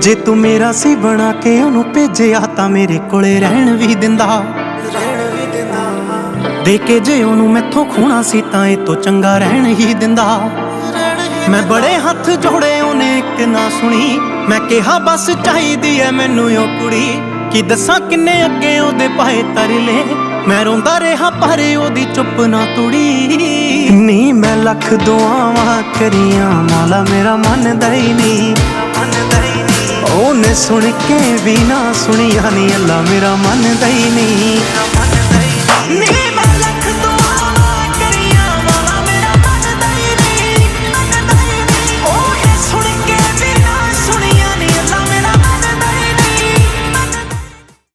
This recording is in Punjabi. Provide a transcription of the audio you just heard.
ਜੇ ਤੂੰ ਮੇਰਾ ਸੀ ਬਣਾ ਕੇ ਉਹਨੂੰ ਭੇਜਿਆ ਤਾਂ ਮੇਰੇ ਕੋਲੇ ਰਹਿਣ ਵੀ ਦਿੰਦਾ। ਦੇ ਕੇ ਜੇ ਉਹਨੂੰ ਮੈਥੋਂ ਖੋਣਾ ਸੀ ਤਾਂ ਇਹ ਤੋਂ ਚੰਗਾ ਰਹਿਣ ਹੀ ਦਿੰਦਾ। ਮੈਂ ਬੜੇ ਹੱਥ ਜੋੜੇ ਉਹਨੇ ਇੱਕ ਨਾ ਸੁਣੀ। ਮੈਂ ਕਿਹਾ ਬਸ ਚਾਹੀਦੀ ਐ ਮੈਨੂੰ ਉਹ ਕੁੜੀ। ਕੀ ਦੱਸਾਂ ਕਿੰਨੇ ਅੱਗੇ ਉਹਦੇ ਪਾਏ ਤਰਲੇ। ਮੈਂ ਰੋਂਦਾ ਰਿਹਾ ਪਰ ਉਹਦੀ ਚੁੱਪ ਨਾ ਤੁੜੀ। ਨੀ ਮੈਂ ਲੱਖ ਦੁਆਵਾਂ ਕਰੀਆਂ ਮੌਲਾ ਮੇਰਾ ਮੰਨਦਾ ਹੀ ਨਹੀਂ। ਉਹਨੇ ਸੁਣ ਕੇ ਵੀ ਨਾ ਸੁਣੀਆਂ ਨੀ ਅੱਲਾ ਮੇਰਾ ਮੰਨਦਾ ਹੀ ਨਹੀਂ।